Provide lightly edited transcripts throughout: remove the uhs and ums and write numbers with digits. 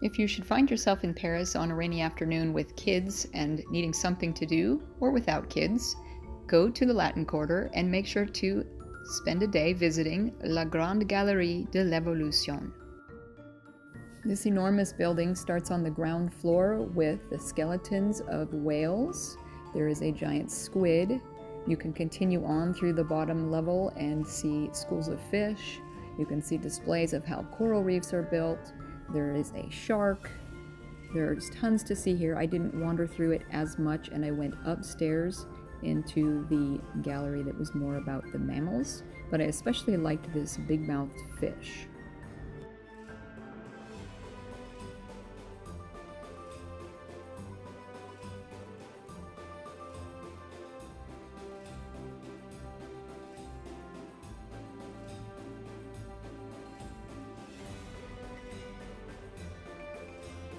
If you should find yourself in Paris on a rainy afternoon with kids and needing something to do, or without kids, go to the Latin Quarter and make sure to spend a day visiting La Grande Galerie de l'Evolution. This enormous building starts on the ground floor with the skeletons of whales. There is a giant squid. You can continue on through the bottom level and see schools of fish. You can see displays of how coral reefs are built. There is a shark. There's tons to see here. I didn't wander through it as much, and I went upstairs into the gallery that was more about the mammals, but I especially liked this big-mouthed fish.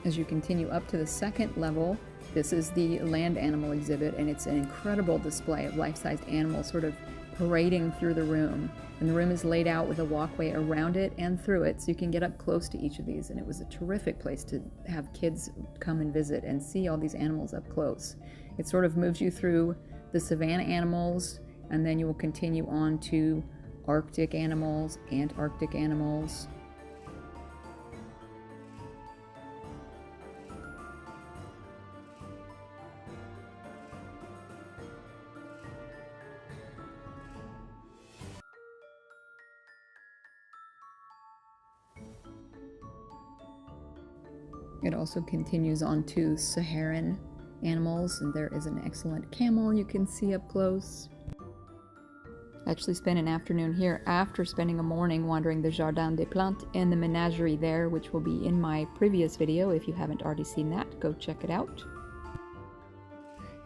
As you continue up to the second level, this is the land animal exhibit, and it's an incredible display of life-sized animals sort of parading through the room. And the room is laid out with a walkway around it and through it, so you can get up close to each of these. And it was a terrific place to have kids come and visit and see all these animals up close. It sort of moves you through the savanna animals, and then you will continue on to Arctic animals, Antarctic animals. It also continues on to Saharan animals, and there is an excellent camel you can see up close. I actually spent an afternoon here after spending a morning wandering the Jardin des Plantes and the menagerie there, which will be in my previous video. If you haven't already seen that, go check it out.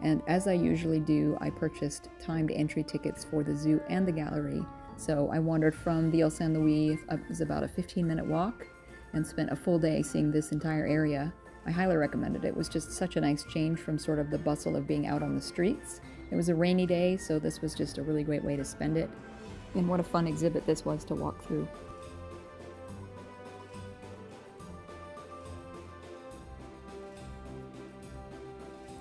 And as I usually do, I purchased timed entry tickets for the zoo and the gallery. So I wandered from the Ile Saint Louis, it was about a 15-minute walk, and spent a full day seeing this entire area. I highly recommend it. It was just such a nice change from sort of the bustle of being out on the streets. It was a rainy day, so this was just a really great way to spend it. And what a fun exhibit this was to walk through.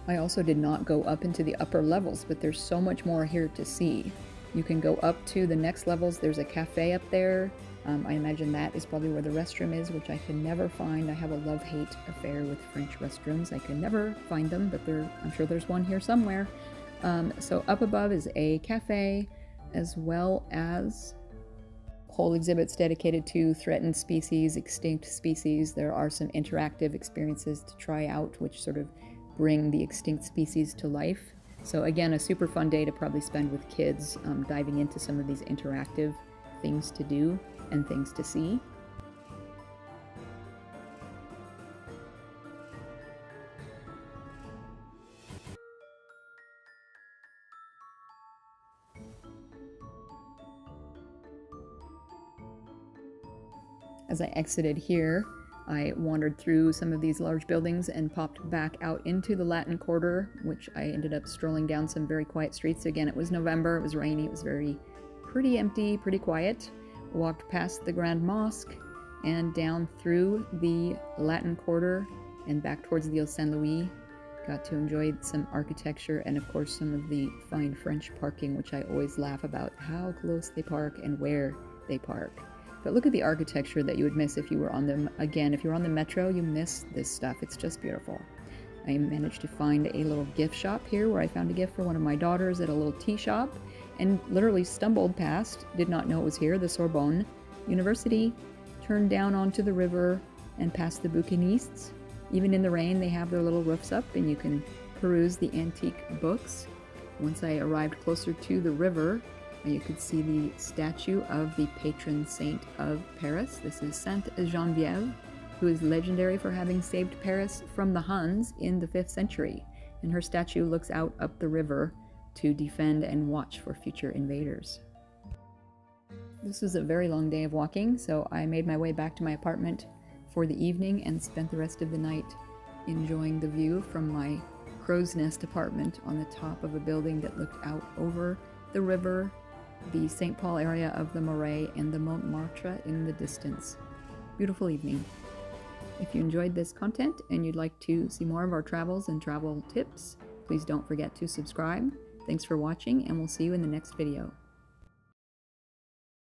I also did not go up into the upper levels, but there's so much more here to see. You can go up to the next levels. There's a cafe up there. I imagine that is probably where the restroom is, which I can never find. I have a love-hate affair with French restrooms. I can never find them, but I'm sure there's one here somewhere. So up above is a cafe, as well as whole exhibits dedicated to threatened species, extinct species. There are some interactive experiences to try out, which sort of bring the extinct species to life. So again, a super fun day to probably spend with kids, diving into some of these interactive things to do and things to see. As I exited here, I wandered through some of these large buildings and popped back out into the Latin Quarter, which I ended up strolling down some very quiet streets. Again, it was November, it was rainy, it was pretty empty, pretty quiet. Walked past the Grand Mosque and down through the Latin Quarter and back towards the Ile Saint Louis. Got to enjoy some architecture and of course some of the fine French parking, which I always laugh about how close they park and where they park. But look at the architecture that you would miss if you were on them. Again, if you're on the metro, you miss this stuff. It's just beautiful. I managed to find a little gift shop here where I found a gift for one of my daughters at a little tea shop, and literally stumbled past, did not know it was here, the Sorbonne University, turned down onto the river and past the bouquinistes. Even in the rain, they have their little roofs up and you can peruse the antique books. Once I arrived closer to the river, you could see the statue of the patron saint of Paris. This is Sainte Geneviève, who is legendary for having saved Paris from the Huns in the 5th century. And her statue looks out up the river to defend and watch for future invaders. This was a very long day of walking, so I made my way back to my apartment for the evening and spent the rest of the night enjoying the view from my crow's nest apartment on the top of a building that looked out over the river, the St. Paul area of the Marais, and the Montmartre in the distance. Beautiful evening. If you enjoyed this content and you'd like to see more of our travels and travel tips, please don't forget to subscribe. Thanks for watching, and we'll see you in the next video.